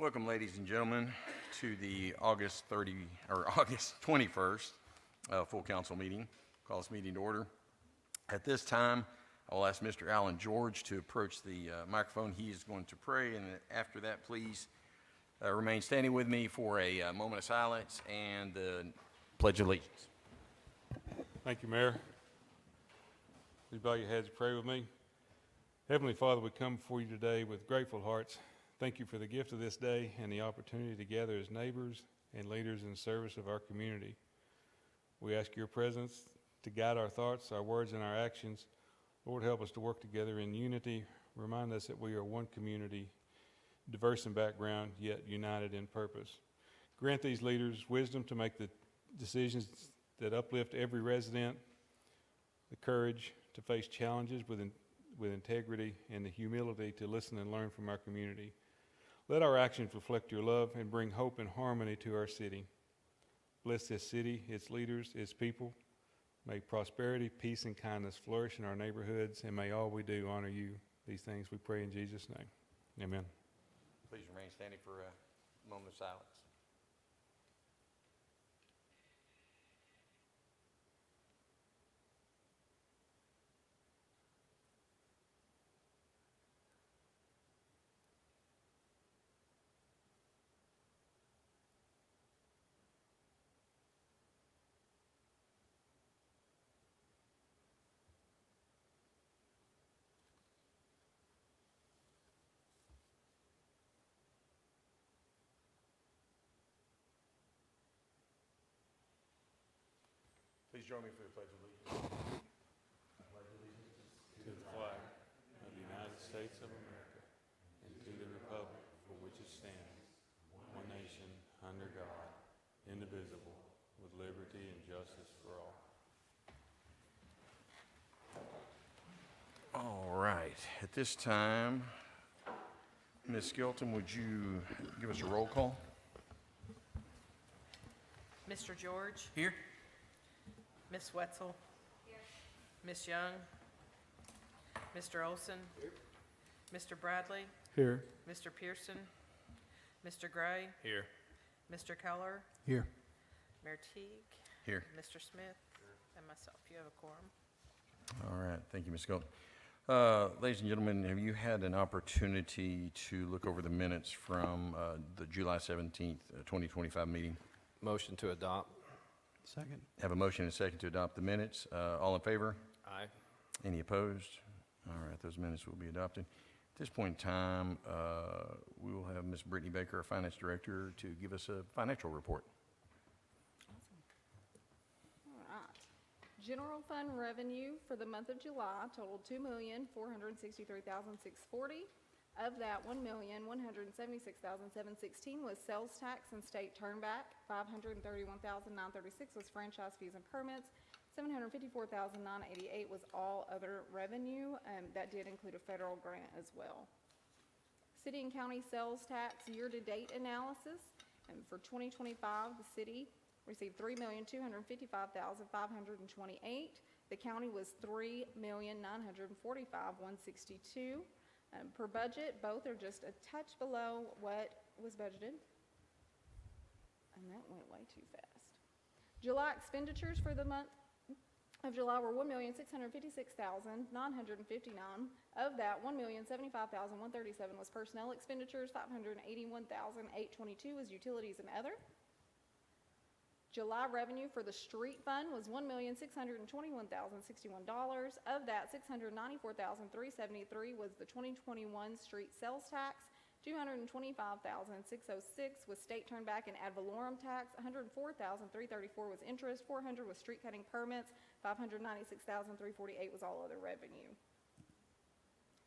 Welcome, ladies and gentlemen, to the August 21st full council meeting. Call this meeting to order. At this time, I will ask Mr. Alan George to approach the microphone. He is going to pray, and after that, please remain standing with me for a moment of silence and the Pledge of Allegiance. Thank you, Mayor. Please bow your heads and pray with me. Heavenly Father, we come before you today with grateful hearts. Thank you for the gift of this day and the opportunity to gather as neighbors and leaders in service of our community. We ask your presence to guide our thoughts, our words, and our actions. Lord, help us to work together in unity. Remind us that we are one community, diverse in background, yet united in purpose. Grant these leaders wisdom to make the decisions that uplift every resident, the courage to face challenges with integrity, and the humility to listen and learn from our community. Let our actions reflect your love and bring hope and harmony to our city. Bless this city, its leaders, its people. May prosperity, peace, and kindness flourish in our neighborhoods, and may all we do honor you. These things we pray in Jesus' name. Amen. Please remain standing for a moment of silence. Please join me for the Pledge of Allegiance. To the flag of the United States of America and to the republic for which it stands, one nation, under God, indivisible, with liberty and justice for all. All right. At this time, Ms. Skelton, would you give us a roll call? Mr. George? Here. Ms. Wetzel? Here. Ms. Young? Mr. Olson? Here. Mr. Bradley? Here. Mr. Pearson? Mr. Gray? Here. Mr. Keller? Here. Mayor Teague? Here. Mr. Smith? And myself. You have a quorum. All right. Thank you, Ms. Skelton. Ladies and gentlemen, have you had an opportunity to look over the minutes from the July 17th, 2025 meeting? Motion to adopt. Second. Have a motion and a second to adopt the minutes. All in favor? Aye. Any opposed? All right, those minutes will be adopted. At this point in time, we will have Ms. Brittany Baker, our Finance Director, to give us a financial report. All right. General fund revenue for the month of July totaled $2,463,640. Of that, $1,176,716 was sales tax and state turnback. $531,936 was franchise fees and permits. $754,988 was all other revenue. That did include a federal grant as well. City and county sales tax year-to-date analysis. For 2025, the city received $3,255,528. The county was $3,945,162. Per budget, both are just a touch below what was budgeted. And that went way too fast. July expenditures for the month of July were $1,656,959. Of that, $1,075,137 was personnel expenditures, $581,822 was utilities and other. July revenue for the street fund was $1,621,061. Of that, $694,373 was the 2021 street sales tax. $225,606 was state turnback and ad valorem tax. $104,334 was interest. $400 was street cutting permits. $596,348 was all other revenue.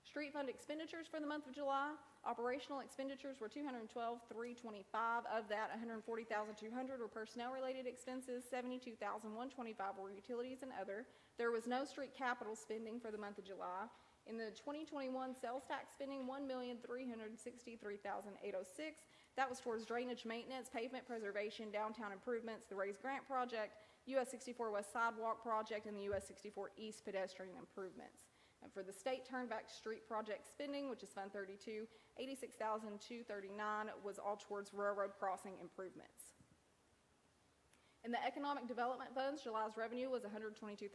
Street fund expenditures for the month of July. Operational expenditures were $212,325. Of that, $140,200 were personnel-related expenses. $72,125 were utilities and other. There was no street capital spending for the month of July. In the 2021 sales tax spending, $1,363,806. That was towards drainage maintenance, pavement preservation, downtown improvements, the Raise Grant Project, US 64 West Sidewalk Project, and the US 64 East pedestrian improvements. And for the state turnback street project spending, which is Fund 32, $86,239 was all towards railroad crossing improvements. In the economic development funds, July's revenue was $122,146.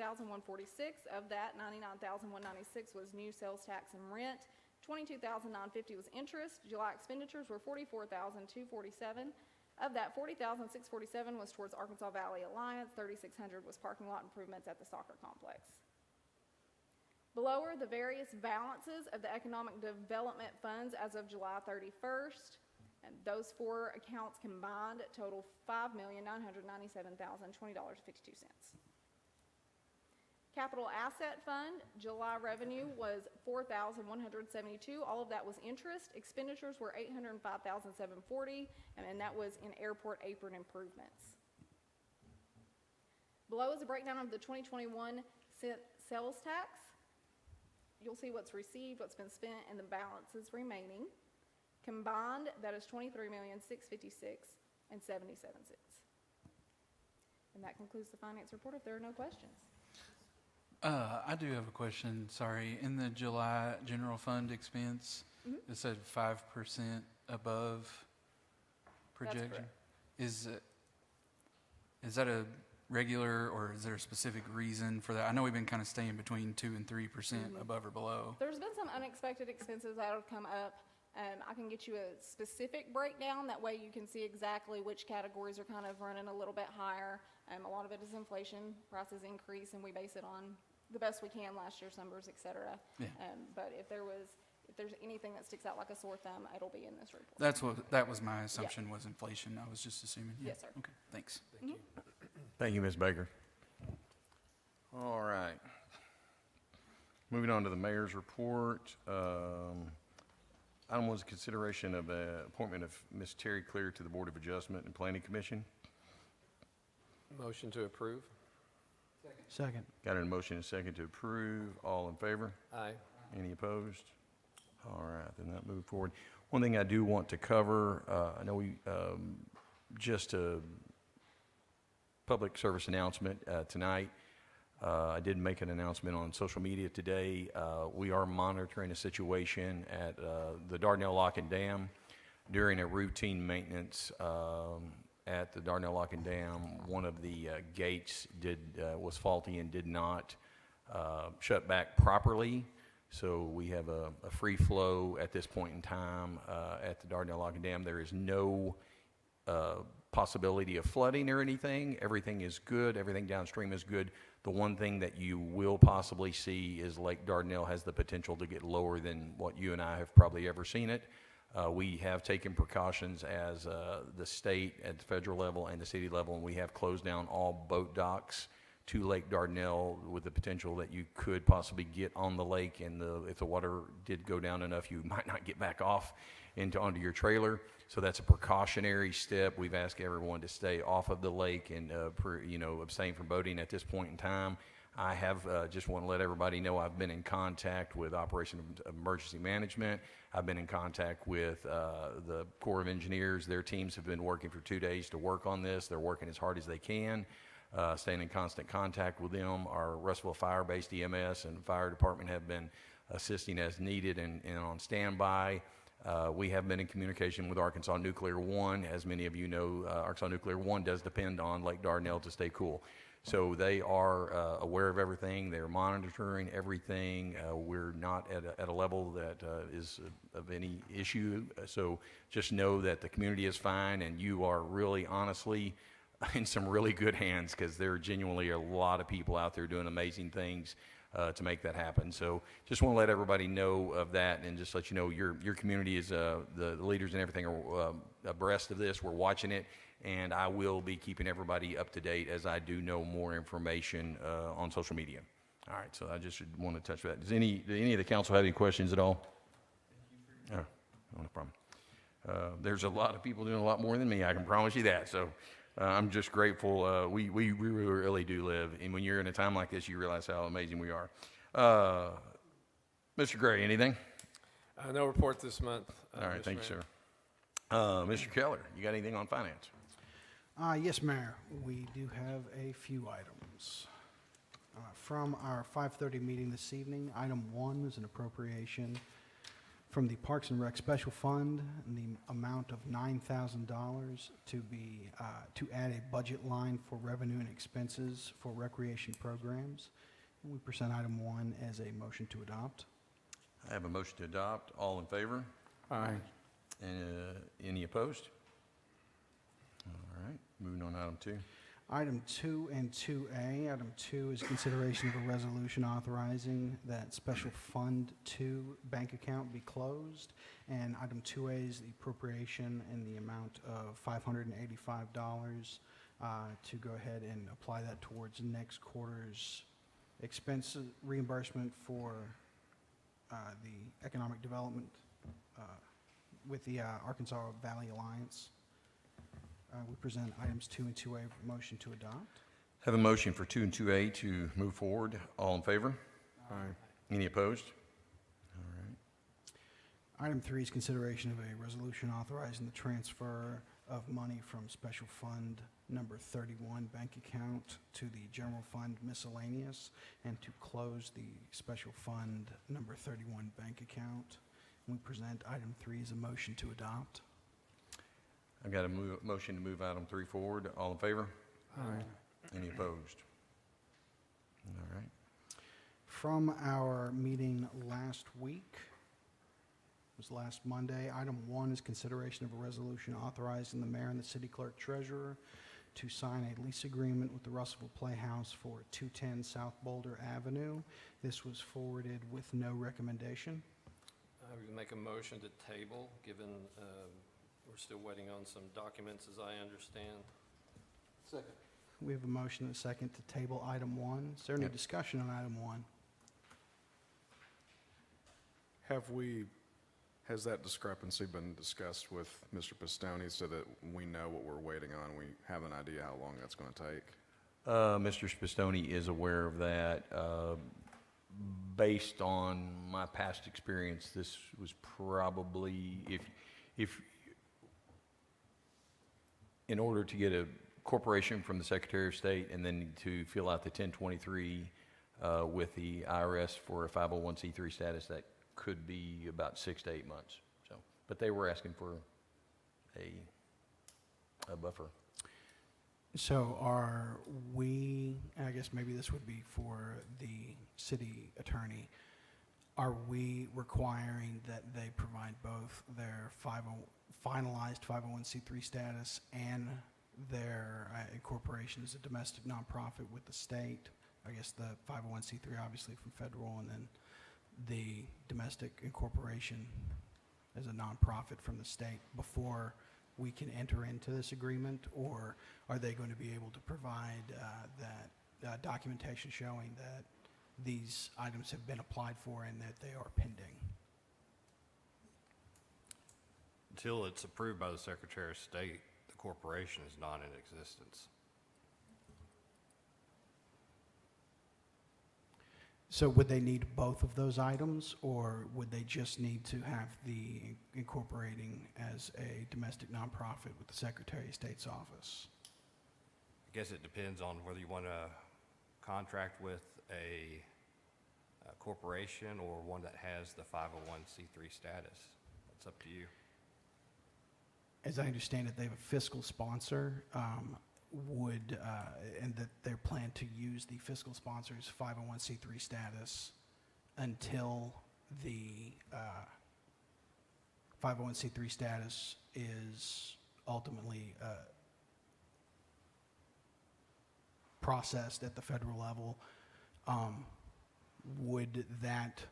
Of that, $99,196 was new sales tax and rent. $22,950 was interest. July expenditures were $44,247. Of that, $40,647 was towards Arkansas Valley Alliance. $3,600 was parking lot improvements at the soccer complex. Below are the various balances of the economic development funds as of July 31st. And those four accounts combined total $5,997,020.52. Capital Asset Fund, July revenue was $4,172. All of that was interest. Expenditures were $805,740, and that was in airport apron improvements. Below is a breakdown of the 2021 sales tax. You'll see what's received, what's been spent, and the balances remaining. Combined, that is $23,656.77. And that concludes the finance report if there are no questions. I do have a question, sorry. In the July general fund expense, it said 5% above projection. correct. Is that a regular, or is there a specific reason for that? I know we've been kind of staying between 2 and 3% above or below. There's been some unexpected expenses that have come up. I can get you a specific breakdown. That way you can see exactly which categories are kind of running a little bit higher. A lot of it is inflation, prices increase, and we base it on the best we can, last year's numbers, et cetera. Yeah. But if there's anything that sticks out like a sore thumb, it'll be in this report. That was my assumption, was inflation. I was just assuming. Yeah. Yes, sir. Okay, thanks. Thank you, Ms. Baker. All right. Moving on to the mayor's report. Item was consideration of appointment of Ms. Terry Clear to the Board of Adjustment and Planning Commission. Motion to approve. Second. Got a motion and a second to approve. All in favor? Aye. Any opposed? All right, then that moved forward. One thing I do want to cover, I know we, just a public service announcement tonight. I did make an announcement on social media today. We are monitoring a situation at the Dardanelle Lock and Dam during a routine maintenance at the Dardanelle Lock and Dam. One of the gates was faulty and did not shut back properly. So we have a free flow at this point in time at the Dardanelle Lock and Dam. There is no possibility of flooding or anything. Everything is good. Everything downstream is good. The one thing that you will possibly see is Lake Dardanelle has the potential to get lower than what you and I have probably ever seen it. We have taken precautions as the state at the federal level and the city level, and we have closed down all boat docks to Lake Dardanelle with the potential that you could possibly get on the lake, and if the water did go down enough, you might not get back off onto your trailer. So that's a precautionary step. We've asked everyone to stay off of the lake and abstain from boating at this point in time. I have just want to let everybody know I've been in contact with Operation Emergency Management. I've been in contact with the Corps of Engineers. Their teams have been working for 2 days to work on this. They're working as hard as they can. Staying in constant contact with them. Our Russellville Fire-based EMS and Fire Department have been assisting as needed and on standby. We have been in communication with Arkansas Nuclear One. As many of you know, Arkansas Nuclear One does depend on Lake Dardanelle to stay cool. So they are aware of everything. They're monitoring everything. We're not at a level that is of any issue. So just know that the community is fine, and you are really honestly in some really good hands, because there are genuinely a lot of people out there doing amazing things to make that happen. So just want to let everybody know of that, and just let you know your community is, the leaders and everything are abreast of this. We're watching it, and I will be keeping everybody up to date as I do know more information on social media. All right, so I just want to touch that. Does any of the council have any questions at all? Oh, no problem. There's a lot of people doing a lot more than me, I can promise you that. So I'm just grateful. We really do live, and when you're in a time like this, you realize how amazing we are. Mr. Gray, anything? No report this month. All right, Mr. thank you, Mayor. sir. Mr. Keller, you got anything on finance? Yes, Mayor. We do have a few items. From our 5:30 meeting this evening, item 1 is an appropriation from the Parks and Rec Special Fund in the amount of $9,000 to add a budget line for revenue and expenses for recreation programs. And we present item 1 as a motion to adopt. I have a motion to adopt. All in favor? Aye. Any opposed? All right, moving on to item 2. Item 2 and 2A. Item 2 is consideration of a resolution authorizing that Special Fund 2 bank account be closed. And item 2A is the appropriation in the amount of $585 to go ahead and apply that towards next quarter's expense reimbursement for the economic development with the Arkansas Valley Alliance. We present items 2 and 2A for motion to adopt. Have a motion for 2 and 2A to move forward. All in favor? Aye. Any opposed? All right. Item 3 is consideration of a resolution authorizing the transfer of money from Special Fund Number 31 bank account to the General Fund Miscellaneous and to close the Special Fund Number 31 bank account. We present item 3 as a motion to adopt. I've got a motion to move item 3 forward. All in favor? Aye. Any opposed? All right. From our meeting last week, it was last Monday, item 1 is consideration of a resolution authorizing the mayor and the city clerk treasurer to sign a lease agreement with the Russellville Playhouse for 210 South Boulder Avenue. This was forwarded with no recommendation. I would make a motion to table, given we're still waiting on some documents, as I understand. Second. We have a motion and a second to table item 1. Is there any Yep. discussion on item 1? Has that discrepancy been discussed with Mr. Pistone so that we know what we're waiting on? We have an idea how long that's going to take? Mr. Spistoni is aware of that. Based on my past experience, this was probably, if in order to get a corporation from the Secretary of State and then to fill out the 1023 with the IRS for a 501c3 status, that could be about 6 to 8 months. So, but they were asking for a buffer. So are we, and I guess maybe this would be for the city attorney, are we requiring that they provide both their finalized 501c3 status and their incorporation as a domestic nonprofit with the state? I guess the 501c3 obviously from federal, and then the domestic incorporation as a nonprofit from the state before we can enter into this agreement? Or are they going to be able to provide that documentation showing that these items have been applied for and that they are pending? Until it's approved by the Secretary of State, the corporation is not in existence. So would they need both of those items, or would they just need to have the incorporating as a domestic nonprofit with the Secretary of State's office? I guess it depends on whether you want to contract with a corporation or one that has the 501c3 status. That's up to you. As I understand it, they have a fiscal sponsor, and that they're planned to use the fiscal sponsor's 501c3 status until the 501c3 status is ultimately processed at the federal level. Would that,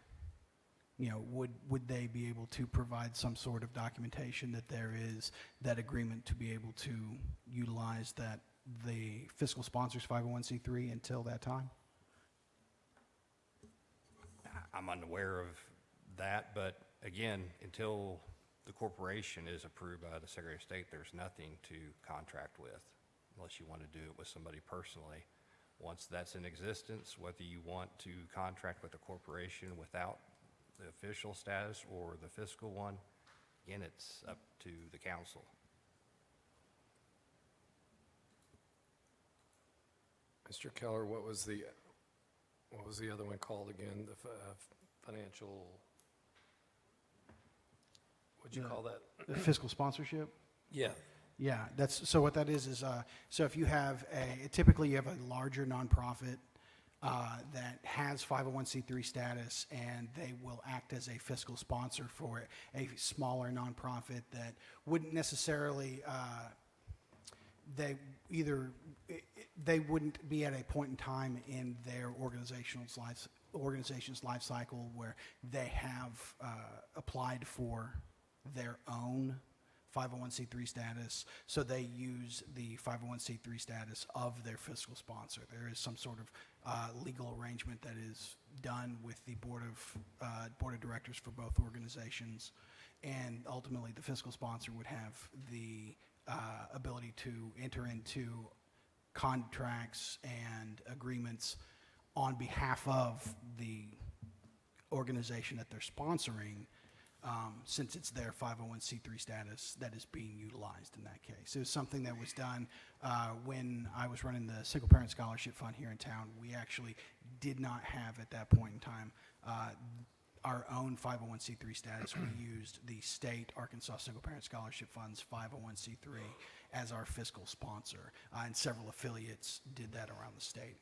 would they be able to provide some sort of documentation that there is that agreement to be able to utilize the fiscal sponsor's 501c3 until that time? I'm unaware of that, but again, until the corporation is approved by the Secretary of State, there's nothing to contract with unless you want to do it with somebody personally. Once that's in existence, whether you want to contract with a corporation without the official status or the fiscal one, again, it's up to the council. Mr. Keller, what was the what was the other one called again? The financial, what'd you The- call that? The fiscal sponsorship? Yeah. Yeah, so what that is, so if you have typically you have a larger nonprofit that has 501c3 status, and they will act as a fiscal sponsor for a smaller nonprofit that wouldn't necessarily, they wouldn't be at a point in time in their organization's life cycle where they have applied for their own 501c3 status, so they use the 501c3 status of their fiscal sponsor. There is some sort of legal arrangement that is done with the board of directors for both organizations, and ultimately the fiscal sponsor would have the ability to enter into contracts and agreements on behalf of the organization that they're sponsoring, since it's their 501c3 status that is being utilized in that case. It was something that was done when I was running the Single Parent Scholarship Fund here in town. We actually did not have at that point in time our own 501c3 status. We used the state Arkansas Single Parent Scholarship Fund's 501c3 as our fiscal sponsor, and several affiliates did that around the state.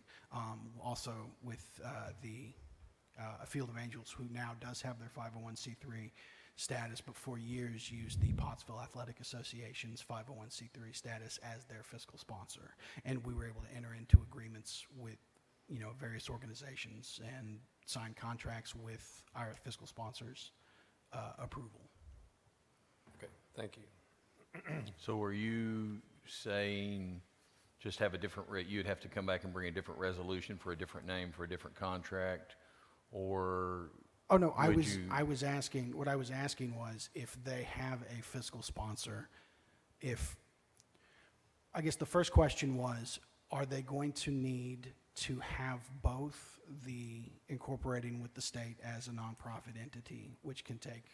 Also with a Field of Angels, who now does have their 501c3 status, but for years used the Pottsville Athletic Association's 501c3 status as their fiscal sponsor. And we were able to enter into agreements with, various organizations and sign contracts with our fiscal sponsors' approval. Okay, thank you. So were you saying just have a different rate, you'd have to come back and bring a different resolution for a different name, for a different contract, or? Oh, no, I Would was you- asking, what I was asking was if they have a fiscal sponsor, I guess the first question was, are they going to need to have both the incorporating with the state as a nonprofit entity, which can take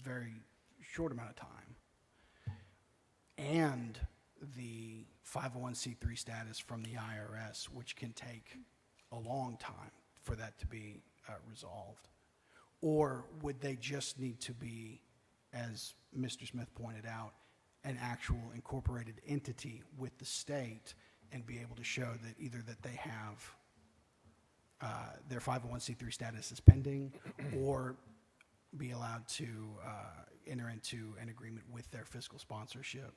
very short amount of time, and the 501c3 status from the IRS, which can take a long time for that to be resolved? Or would they just need to be, as Mr. Smith pointed out, an actual incorporated entity with the state and be able to show that either that they have their 501c3 status is pending, or be allowed to enter into an agreement with their fiscal sponsorship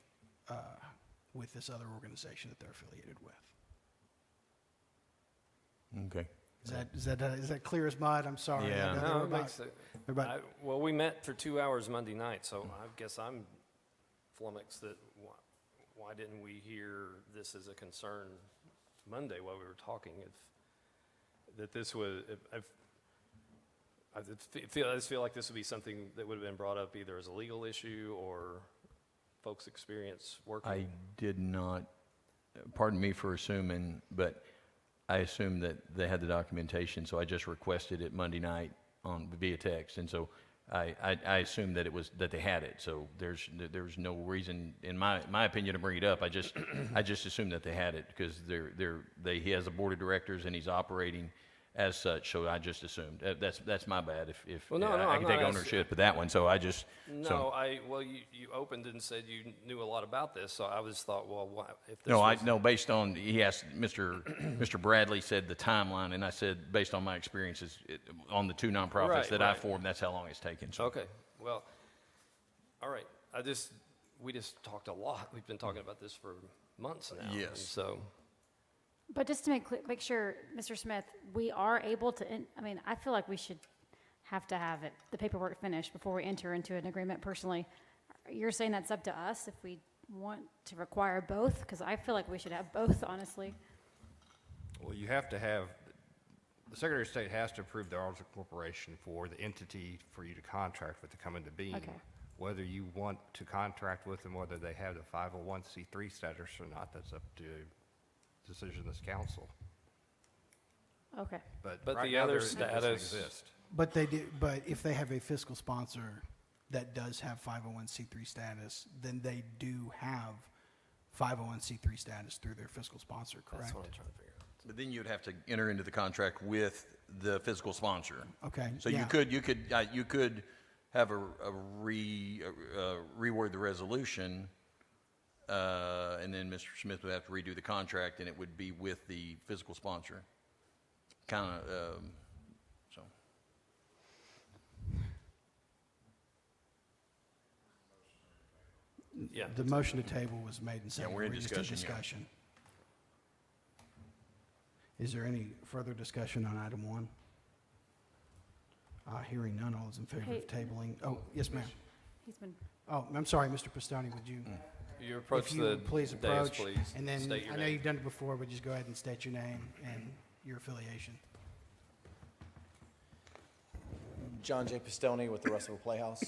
with this other organization that they're affiliated with? Okay. Is that clear as mud? I'm sorry. Yeah. I know No, they're it about- makes it, they're about- well, we met for 2 hours Monday night, so I guess I'm flummoxed that why didn't we hear this as a concern Monday while we were talking? That this was, I just feel like this would be something that would have been brought up either as a legal issue or folks' experience working. I did not, pardon me for assuming, but I assumed that they had the documentation, so I just requested it Monday night via text, and so I assumed that that they had it. So there's no reason, in my opinion, to bring it up. I just assumed that they had it because he has a board of directors and he's operating as such. So I just assumed. That's my bad. If Well, no, I I'm can not take ownership of that one. So I just No, you opened and said you knew a lot about this, so I was thought, well, why, if this No, was... based on, he asked, Mr. Bradley said the timeline, and I said, based on my experiences on the two nonprofits Right, that I right. formed, that's how long it's taken. So Okay, well, all right, we just talked a lot. We've been talking about this for months now. Yes. and So, But just to make sure, Mr. Smith, we are able to, I feel like we should have to have the paperwork finished before we enter into an agreement personally. You're saying that's up to us if we want to require both? Because I feel like we should have both, honestly. Well, you have to have, the Secretary of State has to approve the articles of corporation for the entity for you to contract with to come into being. Okay. Whether you want to contract with them, whether they have the 501c3 status or not, that's up to decision of this council. Okay. But right the now, other it doesn't status- exist. But if they have a fiscal sponsor that does have 501c3 status, then they do have 501c3 status through their fiscal sponsor, correct? that's what I'm trying to figure out. But then you'd have to enter into the contract with the physical sponsor. Okay, So yeah. you could have reword the resolution, and then Mr. Smith would have to redo the contract, and it would be with the physical sponsor. Kind of, so. Yeah. The motion to table was made and seconded. we're in just discussion, yeah. discussion. Is there any further discussion on item 1? Hearing none, all those in favor Hey. of tabling? Oh, yes, ma'am. He's been, Oh, I'm sorry, Mr. Pistone, would you? You approach If you the would please dais, approach, please. and then, State your I know name. you've done it before, but just go ahead and state your name and your affiliation. John J. Pistone with the Russellville Playhouse.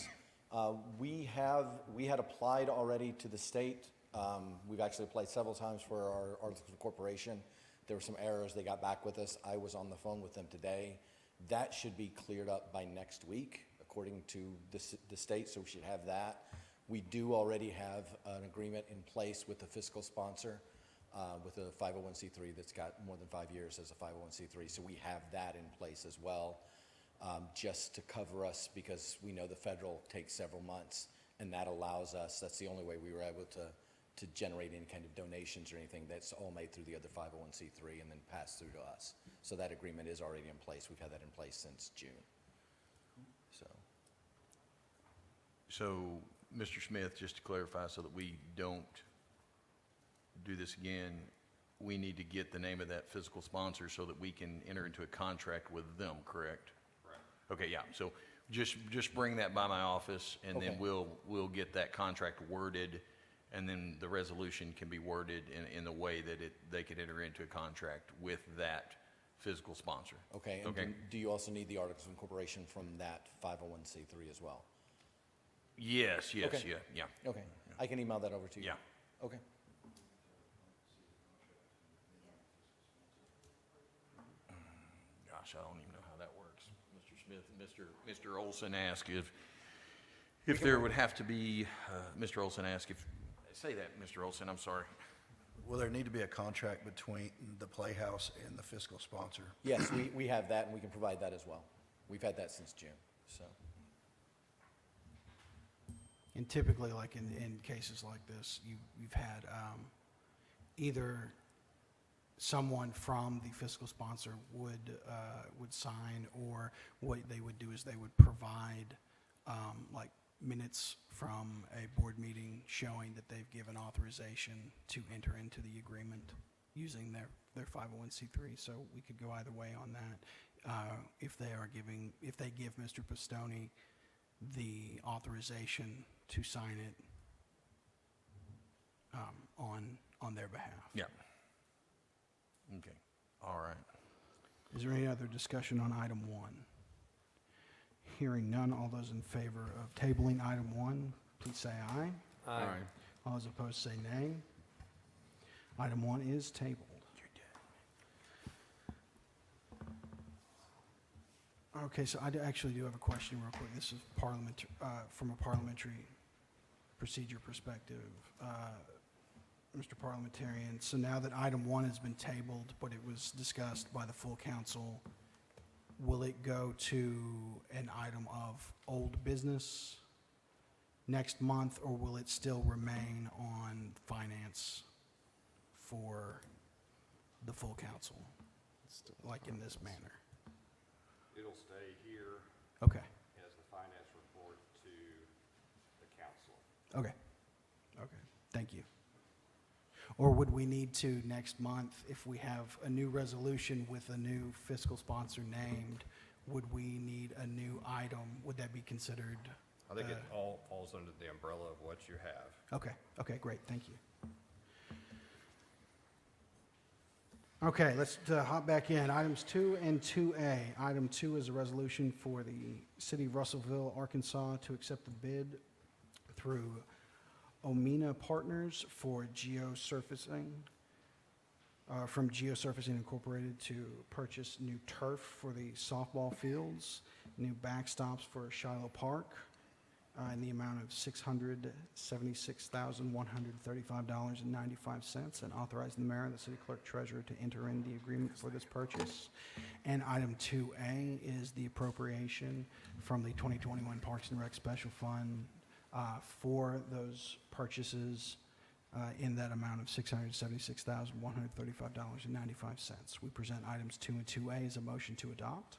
We had applied already to the state. We've actually applied several times for our articles of incorporation. There were some errors. They got back with us. I was on the phone with them today. That should be cleared up by next week, according to the state, so we should have that. We do already have an agreement in place with the fiscal sponsor, with a 501c3 that's got more than 5 years as a 501c3, so we have that in place as well, just to cover us, because we know the federal takes several months, and that allows us, that's the only way we were able to generate any kind of donations or anything. That's all made through the other 501c3 and then passed through to us. So that agreement is already in place. We've had that in place since June. So, Mr. Smith, just to clarify, so that we don't do this again, we need to get the name of that physical sponsor so that we can enter into a contract with them, correct? Correct. Okay, yeah, so just bring that by my office, and then Okay. we'll get that contract worded, and then the resolution can be worded in the way that they could enter into a contract with that physical sponsor. Okay, and Okay. do you also need the articles of incorporation from that 501c3 as well? Yes, Okay. yeah. Okay, I can email that over to you. Yeah. Okay. Gosh, I don't even know how that works. Mr. Smith, Mr. Olson asked if there would have to be, Mr. Olson asked if, say that, Mr. Olson, I'm sorry. Will there need to be a contract between the Playhouse and the fiscal sponsor? Yes, we have that, and we can provide that as well. We've had that since June, so. And typically, like in cases like this, you've had either someone from the fiscal sponsor would sign, or what they would do is they would provide like minutes from a board meeting showing that they've given authorization to enter into the agreement using their 501c3. So we could go either way on that. If they give Mr. Pistone the authorization to sign it on their behalf. Yeah. Okay, all right. Is there any other discussion on item 1? Hearing none, all those in favor of tabling item 1, please say aye. Aye. All those opposed say nay. Item 1 is tabled. Okay, so actually do have a question real quick. This is from a parliamentary procedure perspective. Mr. Parliamentarian, so now that item 1 has been tabled, but it was discussed by the full council, will it go to an item of old business next month, or will it still remain on finance for the full council, like in this manner? It'll stay here Okay, as the finance report to the council. okay, thank you. Or would we need to next month, if we have a new resolution with a new fiscal sponsor named, would we need a new item? Would that be considered? I think it all falls under the umbrella of what you have. Okay, great, thank you. Okay, let's hop back in. Items 2 and 2A. Item 2 is a resolution for the City of Russellville, Arkansas, to accept the bid through Omena Partners for geosurfacing, from Geosurfacing Incorporated, to purchase new turf for the softball fields, new backstops for Shiloh Park, in the amount of $676,135.95, and authorizing the mayor and the city clerk treasurer to enter in the agreement for this purchase. And item 2A is the appropriation from the 2021 Parks and Rec Special Fund for those purchases in that amount of $676,135.95. We present items 2 and 2A as a motion to adopt.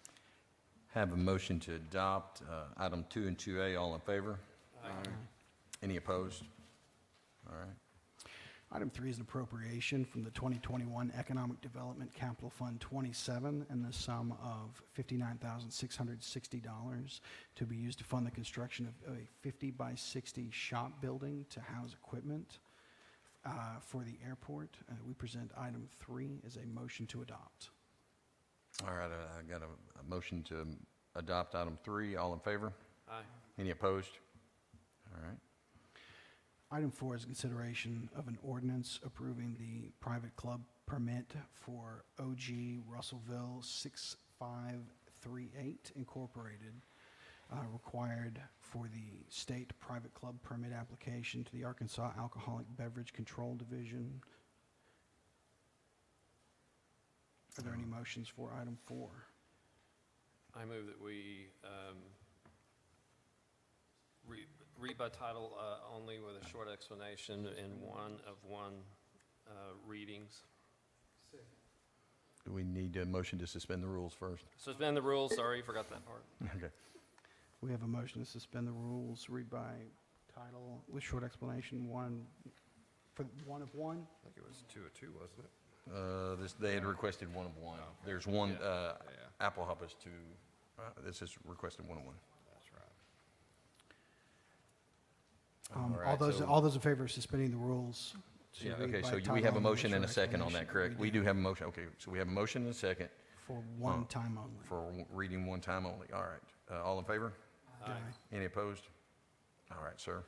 Have a motion to adopt item 2 and 2A. All in favor? Any opposed? All right. Item 3 is an appropriation from the 2021 Economic Development Capital Fund 27 in the sum of $59,660 to be used to fund the construction of a 50 by 60 shop building to house equipment for the airport. We present item 3 as a motion to adopt. All right, I got a motion to adopt item 3. All in favor? Aye. Any opposed? All right. Item 4 is a consideration of an ordinance approving the private club permit for OG Russellville 6538 Incorporated, required for the state private club permit application to the Arkansas Alcoholic Beverage Control Division. Are there any motions for item 4? I move that we read by title only with a short explanation in one readings. Do we need a motion to suspend the rules first? Suspend the rules, sorry, forgot that part. Okay. We have a motion to suspend the rules, read by title with short explanation, for one of one. I think it was 2 of 2, wasn't it? They had requested one of one. There's one, Apple Hop is 2. This is requested one of one. That's right. All right, so- All those in favor of suspending the rules? to Yeah, read okay, by so we title have a only with motion and a short second on that, explanation. correct? We do have a motion, okay, so we have a motion and a second For one time only. for reading one time only. All right. All in favor? Aye. Any opposed? All right, sir.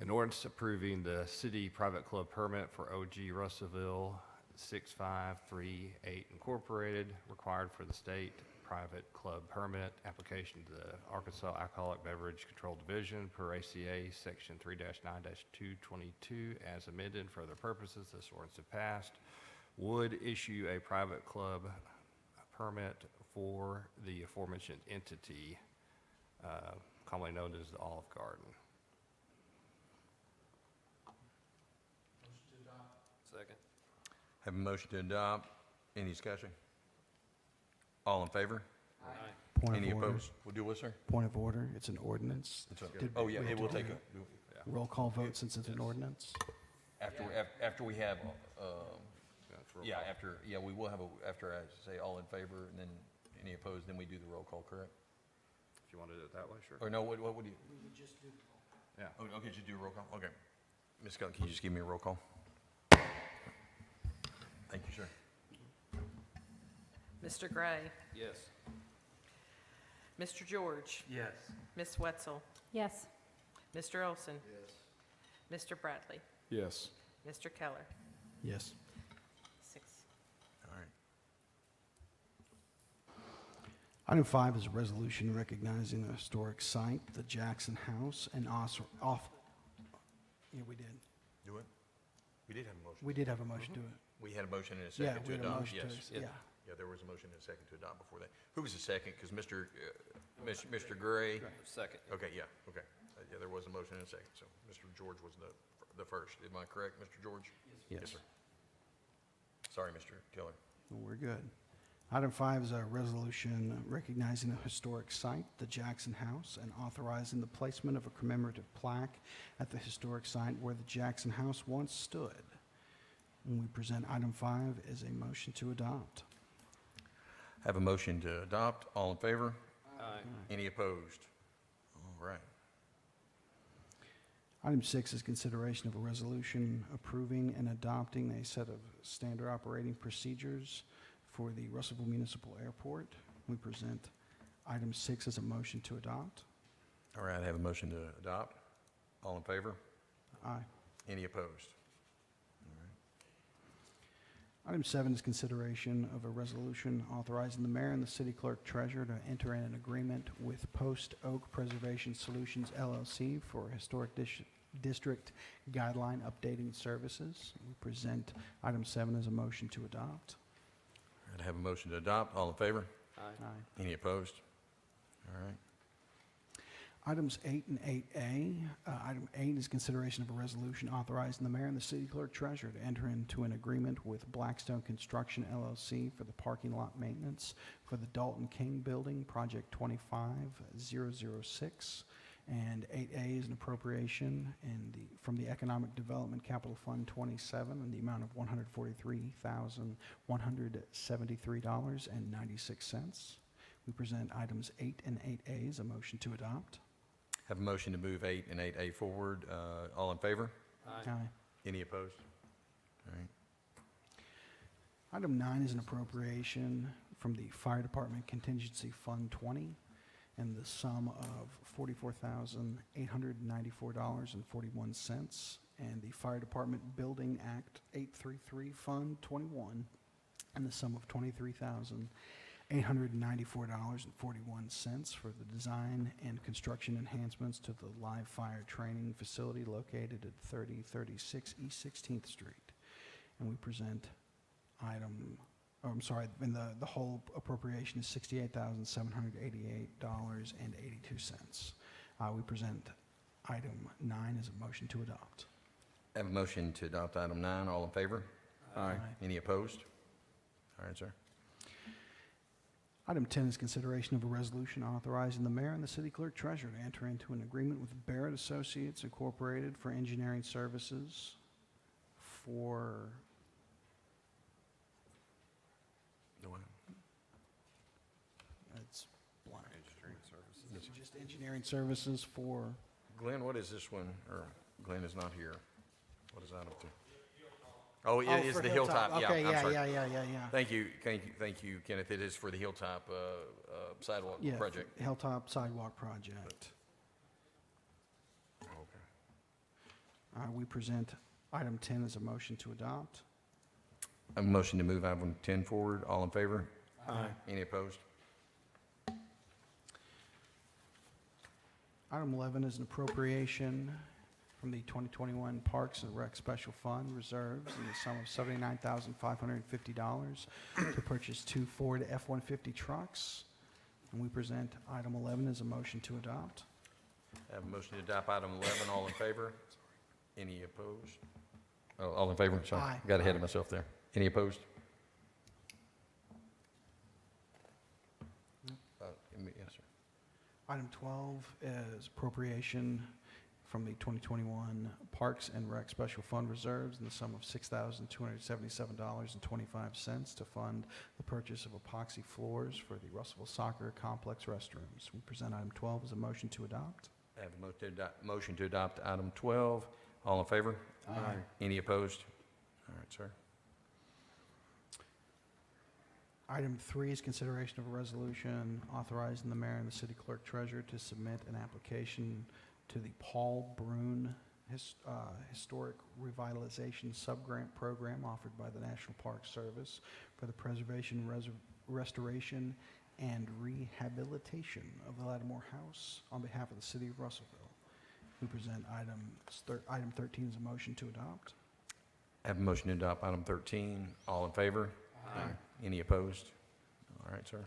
An ordinance approving the city private club permit for OG Russellville 6538 Incorporated, required for the state private club permit application to the Arkansas Alcoholic Beverage Control Division per ACA Section 3-9-222 as amended for other purposes. This ordinance if passed would issue a private club permit for the aforementioned entity, commonly known as the Olive Garden. Second. Have a motion to adopt. Any discussion? All in favor? Aye. Point of Any order. opposed? We'll do what, sir? Point of order, it's an ordinance. It's okay. Did Oh, yeah, we have it to will do take a a, roll call vote since it's an ordinance? after we have, That's real yeah, quick. we will have after I say all in favor, and then any opposed, then we do the roll call, correct? If you want to do it that way, sure. Or no, what would you? Yeah. Oh, okay, just do a roll call, okay. Ms. Scott, can you just give me a roll call? Thank you, sir. Mr. Gray, Yes. Mr. George, Yes. Ms. Wetzel, Yes. Mr. Olson. Yes. Mr. Bradley, Yes. Mr. Keller. Yes. 6. All right. Item 5 is a resolution recognizing a historic site, the Jackson House, and yeah, we did. Do it? We did have a motion. We did have a motion to it. We had a motion and a Yeah, second to we had a adopt, motion yes. to, yeah. Yeah, there was a motion and a second to adopt before that. Who was the second? Because Mr. Gray? Second. Okay, yeah, okay. Yeah, there was a motion and a second, so Mr. George was the first. Am I correct, Mr. George? Yes. sir. Sorry, Mr. Keller. Well, we're good. Item 5 is a resolution recognizing a historic site, the Jackson House, and authorizing the placement of a commemorative plaque at the historic site where the Jackson House once stood. And we present item 5 as a motion to adopt. Have a motion to adopt. All in favor? Aye. Any opposed? All right. Item 6 is consideration of a resolution approving and adopting a set of standard operating procedures for the Russellville Municipal Airport. We present item 6 as a motion to adopt. All right, I have a motion to adopt. All in favor? Aye. Any opposed? Item 7 is consideration of a resolution authorizing the mayor and the city clerk treasurer to enter in an agreement with Post Oak Preservation Solutions LLC for historic district guideline updating services. We present item 7 as a motion to adopt. I'd have a motion to adopt. All in favor? Aye. Any opposed? All right. Items 8 and 8A. Item 8 is consideration of a resolution authorizing the mayor and the city clerk treasurer to enter into an agreement with Blackstone Construction LLC for the parking lot maintenance for the Dalton King Building, Project 25006. And 8A is an appropriation from the Economic Development Capital Fund 27 in the amount of $143,173.96. We present items 8 and 8A as a motion to adopt. Have a motion to move 8 and 8A forward. All in favor? Aye. Any opposed? All right. Item 9 is an appropriation from the Fire Department Contingency Fund 20 in the sum of $44,894.41, and the Fire Department Building Act 833 Fund 21 in the sum of $23,894.41 for the design and construction enhancements to the live fire training facility located at 3036 East 16th Street. And we present and the whole appropriation is $68,788.82. We present item 9 as a motion to adopt. Have a motion to adopt item 9. All in favor? Aye. Any opposed? All right, sir. Item 10 is consideration of a resolution authorizing the mayor and the city clerk treasurer to enter into an agreement with Barrett Associates Incorporated for engineering services for it's blank. It's just engineering services for Glenn, what is this one? Or Glenn is not here. What is item 2? Oh, it is for the Hilltop. Okay, I'm sorry. yeah. Thank you, Kenneth. It is for the Hilltop sidewalk Yeah, project. Hilltop Sidewalk Project. Okay. We present item 10 as a motion to adopt. A motion to move item 10 forward. All in favor? Aye. Any opposed? Item 11 is an appropriation from the 2021 Parks and Rec Special Fund Reserves in the sum of $79,550 to purchase 2 Ford F-150 trucks. And we present item 11 as a motion to adopt. Have a motion to adopt item 11. All in favor? Any opposed? Oh, all in favor? Sorry. Aye. Got ahead of myself there. Any opposed? Yes, sir. Item 12 is appropriation from the 2021 Parks and Rec Special Fund Reserves in the sum of $6,277.25 to fund the purchase of epoxy floors for the Russellville Soccer Complex restrooms. We present item 12 as a motion to adopt. I have a motion to adopt item 12. All in favor? Aye. Any opposed? All right, sir. Item 3 is consideration of a resolution authorizing the mayor and the city clerk treasurer to submit an application to the Paul Brune Historic Revitalization Subgrant Program offered by the National Park Service for the preservation, restoration, and rehabilitation of the Lattimore House on behalf of the city of Russellville. We present item 13 as a motion to adopt. I have a motion to adopt item 13. All in favor? Aye. Any opposed? All right, sir.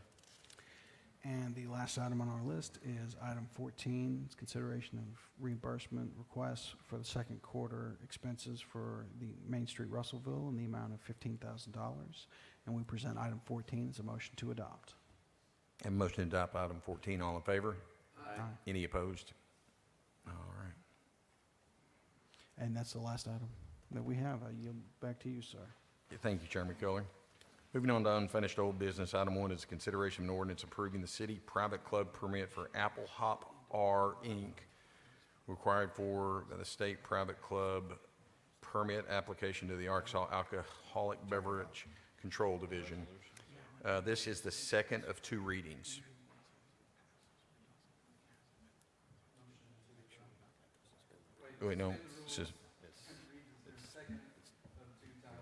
And the last item on our list is item 14, it's consideration of reimbursement requests for the second quarter expenses for the Main Street Russellville in the amount of $15,000. And we present item 14 as a motion to adopt. I have a motion to adopt item 14. All in favor? Aye. Any opposed? All right. And that's the last item that we have. I yield back to you, sir. Thank you, Chairman Keller. Moving on to unfinished old business, item 1 is consideration of an ordinance approving the city private club permit for Apple Hop R, Inc., required for the state private club permit application to the Arkansas Alcoholic Beverage Control Division. This is the second of 2 readings. Wait, no, this is,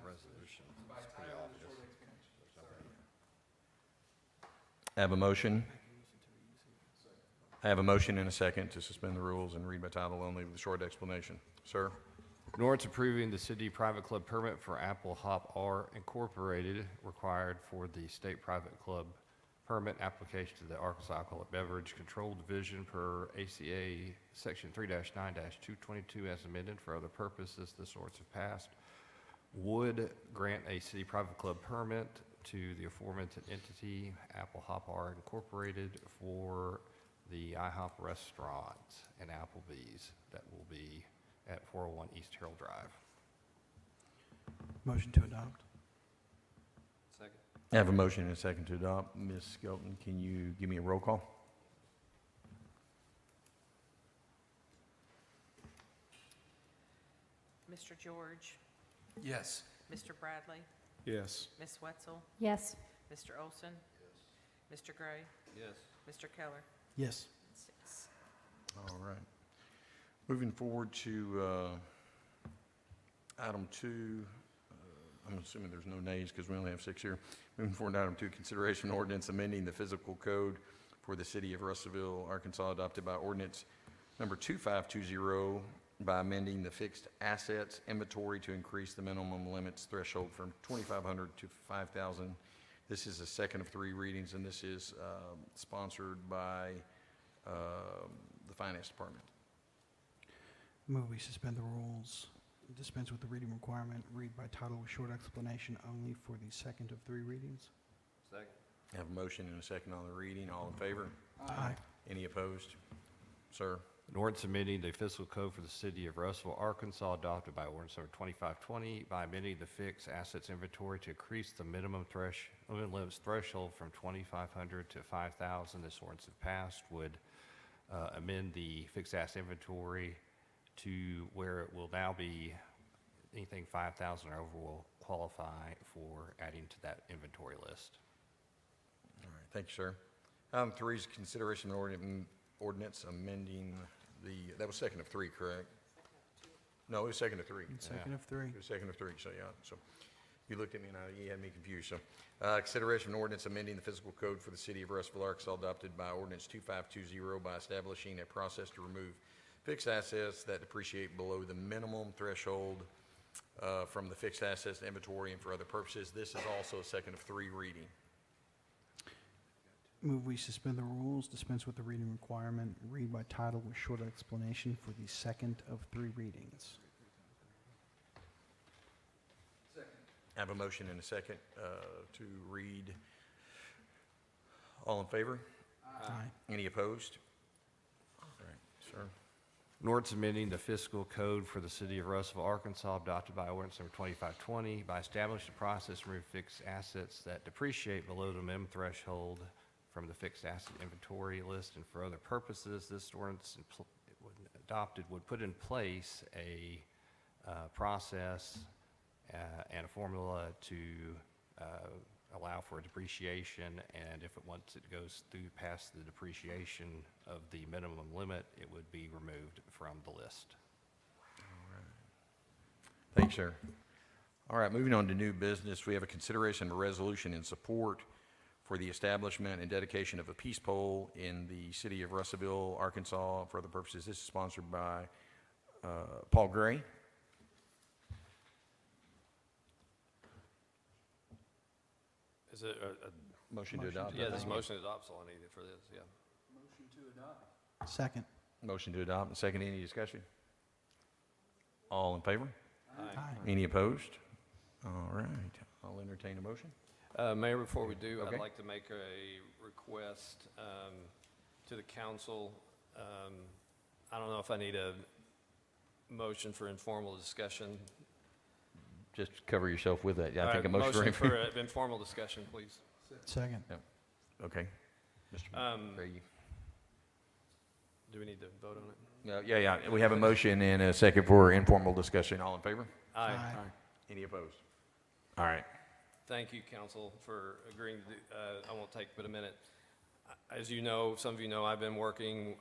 Resolution. It's pretty awful. I have a motion. I have a motion and a second to suspend the rules and read by title only with a short explanation. Sir? An ordinance approving the city private club permit for Apple Hop R Incorporated required for the state private club permit application to the Arkansas Alcoholic Beverage Control Division per ACA Section 3-9-222 as amended. For other purposes, this ordinance, if passed, would grant a city private club permit to the aforementioned entity, Apple Hop R Incorporated, for the IHOP restaurant and Applebee's that will be at 401 East Harold Drive. Motion to adopt. Second. I have a motion and a second to adopt. Ms. Skelton, can you give me a roll call? Mr. George, Yes. Mr. Bradley, Yes. Ms. Wetzel, Yes. Mr. Olson, Mr. Gray, Yes. Mr. Keller. Yes. 6. All right. Moving forward to item 2, I'm assuming there's no nays because we only have 6 here. Moving forward to item 2, consideration ordinance amending the physical code for the city of Russellville, Arkansas, adopted by ordinance number 2520 by amending the fixed assets inventory to increase the minimum limits threshold from 2,500 to 5,000. This is the second of 3 readings, and this is sponsored by the Finance Department. Move we suspend the rules, dispense with the reading requirement, read by title with short explanation only for the second of 3 readings. Second. I have a motion and a second on the reading. All in favor? Aye. Any opposed? Sir? An ordinance amending the fiscal code for the city of Russellville, Arkansas, adopted by ordinance number 2520 by amending the fixed assets inventory to increase the minimum limits threshold from 2,500 to 5,000. This ordinance, if passed, would amend the fixed asset inventory to where it will now be anything 5,000 or over will qualify for adding to that inventory list. All right, thank you, sir. Item 3 is consideration of ordinance amending that was second of 3, correct? No, it was second of 3. Second of 3. It was second of 3, so yeah, so you looked at me and you had me confused, so. Consideration of ordinance amending the physical code for the city of Russellville, Arkansas, adopted by ordinance 2520 by establishing a process to remove fixed assets that depreciate below the minimum threshold from the fixed assets inventory and for other purposes. This is also a second of 3 reading. Move we suspend the rules, dispense with the reading requirement, read by title with short explanation for the second of 3 readings. I have a motion and a second to read. All in favor? Aye. Any opposed? All right, sir. An ordinance amending the fiscal code for the city of Russellville, Arkansas, adopted by ordinance number 2520 by establishing a process to remove fixed assets that depreciate below the minimum threshold from the fixed asset inventory list and for other purposes. This ordinance, when adopted, would put in place a process and a formula to allow for depreciation, and if once it goes through past the depreciation of the minimum limit, it would be removed from the list. Thanks, sir. All right, moving on to new business, we have a consideration of a resolution in support for the establishment and dedication of a peace pole in the city of Russellville, Arkansas, for other purposes. This is sponsored by Paul Gray. Is it a Motion to adopt. yeah, this motion to adopt, all I needed for this, yeah. Second. Motion to adopt and second. Any discussion? All in favor? Aye. Any opposed? All right, I'll entertain a motion. Mayor, before we do, Okay. I'd like to make a request to the council. I don't know if I need a motion for informal discussion. Just cover yourself with that. Yeah, I think a All right, motion for for informal discussion, please. Second. Okay. Mr. Gray, you- Do we need to vote on it? No, yeah, we have a motion and a second for informal discussion. All in favor? Aye. Any opposed? All right. Thank you, council, for agreeing to do, I won't take but a minute. As you know, some of you know, I've been working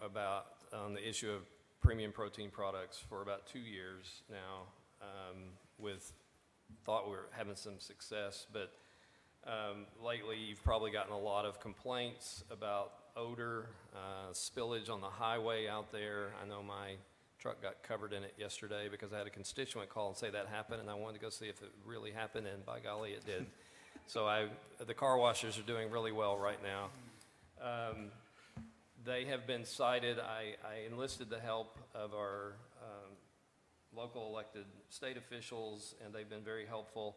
on the issue of premium protein products for about 2 years now, thought we were having some success, but Lately, you've probably gotten a lot of complaints about odor, spillage on the highway out there. I know my truck got covered in it yesterday because I had a constituent call and say that happened, and I wanted to go see if it really happened, and by golly, it did. So the car washers are doing really well right now. They have been cited. I enlisted the help of our local elected state officials, and they've been very helpful.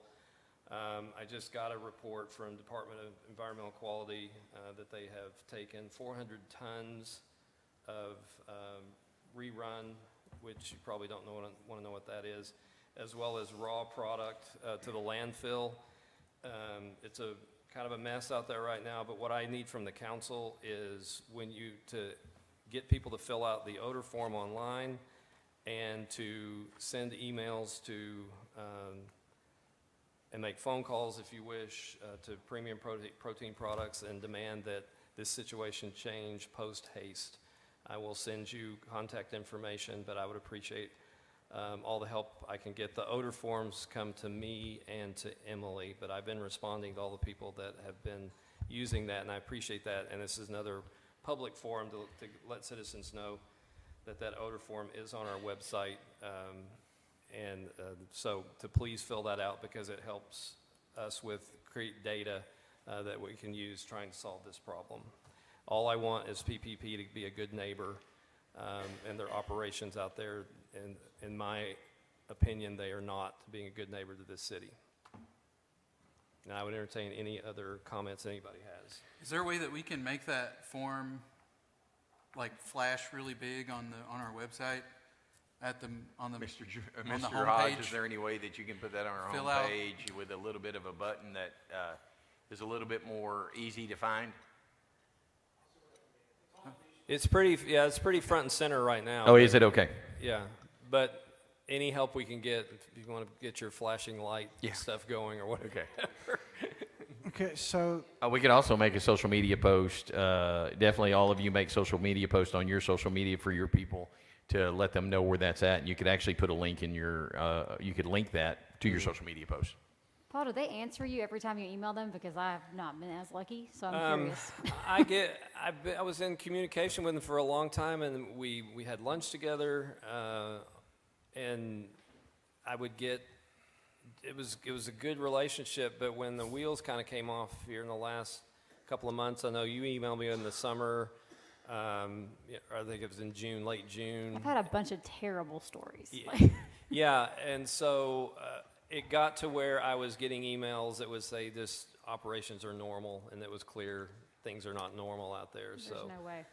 I just got a report from Department of Environmental Quality that they have taken 400 tons of rerun, which you probably don't want to know what that is, as well as raw product to the landfill. It's a kind of a mess out there right now, but what I need from the council is to get people to fill out the odor form online and to send emails to and make phone calls, if you wish, to Premium Protein Products and demand that this situation change post-haste. I will send you contact information, but I would appreciate all the help I can get. The odor forms come to me and to Emily, but I've been responding to all the people that have been using that, and I appreciate that. And this is another public forum to let citizens know that odor form is on our website. So to please fill that out, because it helps us create data that we can use trying to solve this problem. All I want is PPP to be a good neighbor and their operations out there. And in my opinion, they are not being a good neighbor to this city. And I would entertain any other comments anybody has. Is there a way that we can make that form like flash really big on our website on the Mr. home Hodge, page? is there any way that you can put that on our Fill out- homepage with a little bit of a button that is a little bit more easy to find? It's pretty front and center right now. Oh, is it? Okay. Yeah, but any help we can get, if you want to get your flashing light stuff going or whatever. Okay. Okay, so We could also make a social media post. Definitely all of you make social media posts on your social media for your people to let them know where that's at. And you could actually put a link in you could link that to your social media post. Paul, do they answer you every time you email them? Because I have not been as lucky, so I'm curious. I was in communication with them for a long time, and we had lunch together, and I would get, it was a good relationship, but when the wheels kind of came off here in the last couple of months, I know you emailed me in the summer, I think it was in June, late June. I've had a bunch of terrible stories. Yeah, and so it got to where I was getting emails that would say this operations are normal, and it was clear things are not normal out there. There's no way.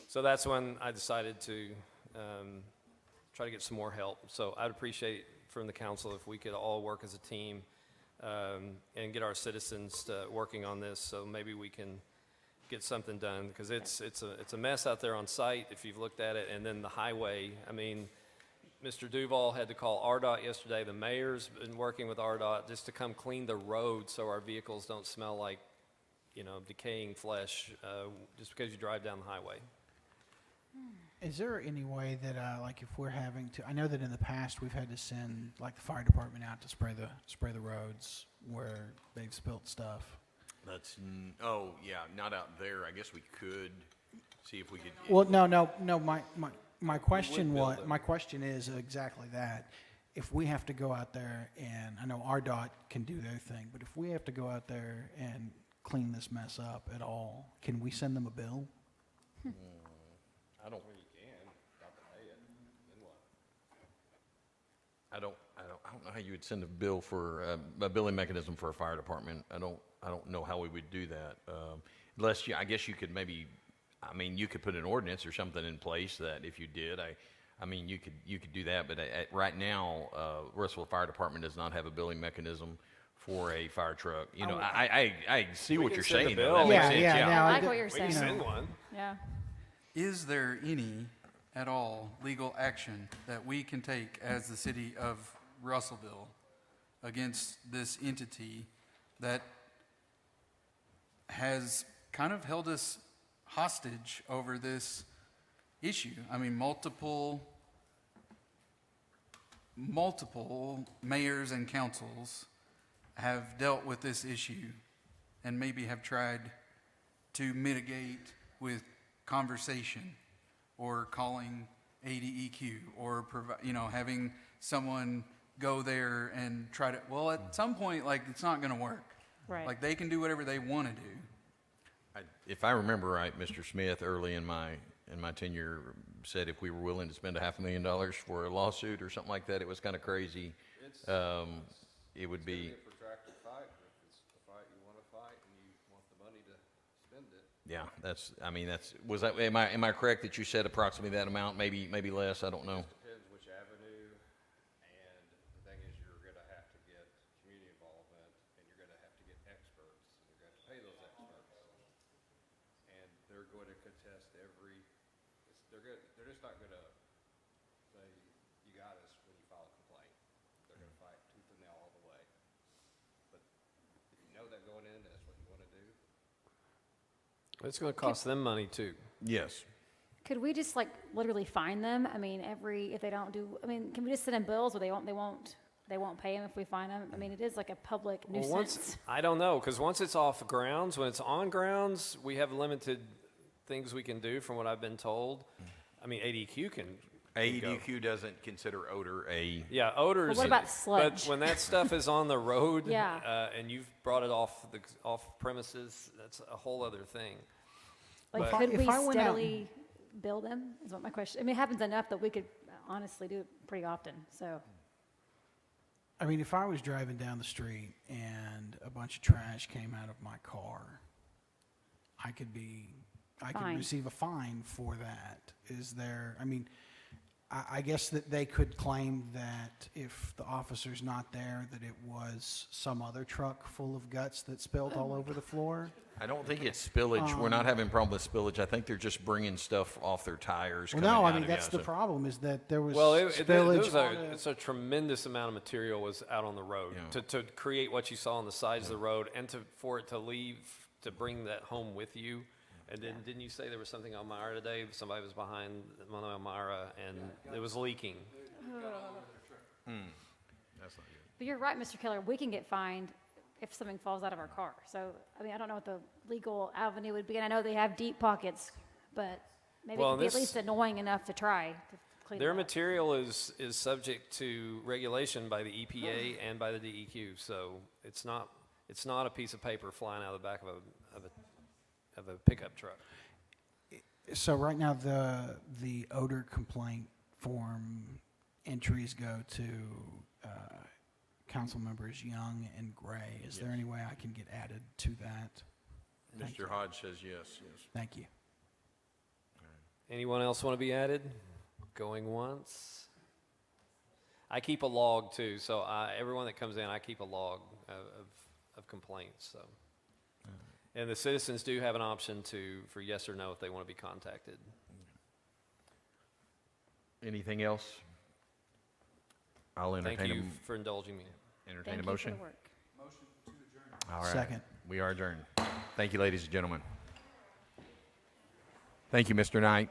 So that's when I decided to try to get some more help. So I'd appreciate from the council if we could all work as a team and get our citizens working on this, so maybe we can get something done, because it's a mess out there on site if you've looked at it. And then the highway, I mean, Mr. Duval had to call RDOT yesterday. The mayor's been working with RDOT just to come clean the road so our vehicles don't smell like, decaying flesh just because you drive down the highway. is there any way that, like, if we're having to, I know that in the past we've had to send, like, the fire department out to spray the roads where they've spilt stuff. Not out there. I guess we could see if we could. Well, no. My question is exactly that. If we have to go out there, and I know RDOT can do their thing, but if we have to go out there and clean this mess up at all, can we send them a bill? I don't know how you would send a bill for a billing mechanism for a fire department. I don't know how we would do that. Unless I guess you could you could put an ordinance or something in place that if you did, you could do that. But right now, Russellville Fire Department does not have a billing mechanism for a fire truck. I see what you're saying. Bill. That makes sense. I like what you're We saying. can send one. Yeah. Is there any at all legal action that we can take as the city of Russellville against this entity that has kind of held us hostage over this issue? I mean, multiple mayors and councils have dealt with this issue and maybe have tried to mitigate with conversation or calling ADEQ or having someone go there and try to, well, at some point, like, it's not going to work. Right. Like, they can do whatever they want to do. If I remember right, Mr. Smith, early in my tenure, said if we were willing to spend $500,000 for a lawsuit or something like that, it was kind of crazy. It would be. It's a protracted fight, but if it's a fight you want to fight and you want the money to spend it. Yeah, am I correct that you said approximately that amount, maybe less, I don't know. Depends which avenue, and the thing is, you're going to have to get community involvement, and you're going to have to get experts, and you're going to have to pay those experts. And they're going to contest they're just not going to say, you got us when you file a complaint. They're going to fight tooth and nail all the way. But if you know that going in, that's what you want to do. It's going to cost them money too. Yes. Could we just like literally fine them? I mean, if they don't do, I mean, can we just send them bills where they won't pay them if we fine them? I mean, it is like a public Well, nuisance. I don't know, because once it's off grounds, when it's on grounds, we have limited things we can do from what I've been told. I mean, ADQ can go. AEDQ doesn't consider odor a. Yeah, odors. Well, what about But sludge? when that stuff is on the road, Yeah. and you've brought it off premises, that's a whole other thing. Like, But- could If we I went out steadily bill them, is what my question, I mean, it happens enough that we could honestly do it pretty often, so. I mean, if I was driving down the street and a bunch of trash came out of my car, I could Fine. receive a fine for that. Is there, I mean, I guess that they could claim that if the officer's not there, that it was some other truck full of guts that spilled all over the floor. I don't think it's spillage. We're not having a problem with spillage. I think they're just bringing stuff off their tires. Well, coming no, I out mean, of- that's yeah, the so- problem, is that there was Well, spillage on it's a tremendous amount of material was out on the road Yeah. to create what you saw on the sides of the road, and for it to leave, to bring that home with you. And then, didn't you say there was something on Myra today? Somebody was behind Manuel Myra, and it was leaking. That's not good. But you're right, Mr. Keller, we can get fined if something falls out of our car. So, I mean, I don't know what the legal avenue would be, and I know they have deep pockets, but maybe it Well, could be at this- least annoying enough to try to clean Their it up. material is subject to regulation by the EPA and by the DEQ, so it's not a piece of paper flying out of the back of a pickup truck. So right now, the odor complaint form entries go to council members Young and Gray. Is there any way I can get added to that? Thank Mr. you. Hodge says yes. Thank you. Anyone else want to be added? Going once? I keep a log too, so everyone that comes in, I keep a log of complaints, so. And the citizens do have an option for yes or no if they want to be contacted. Anything else? I'll Thank entertain you for indulging me. entertain a Thank you for motion. the work. All right. Second. We are adjourned. Thank you, ladies and gentlemen. Thank you, Mr. Knight.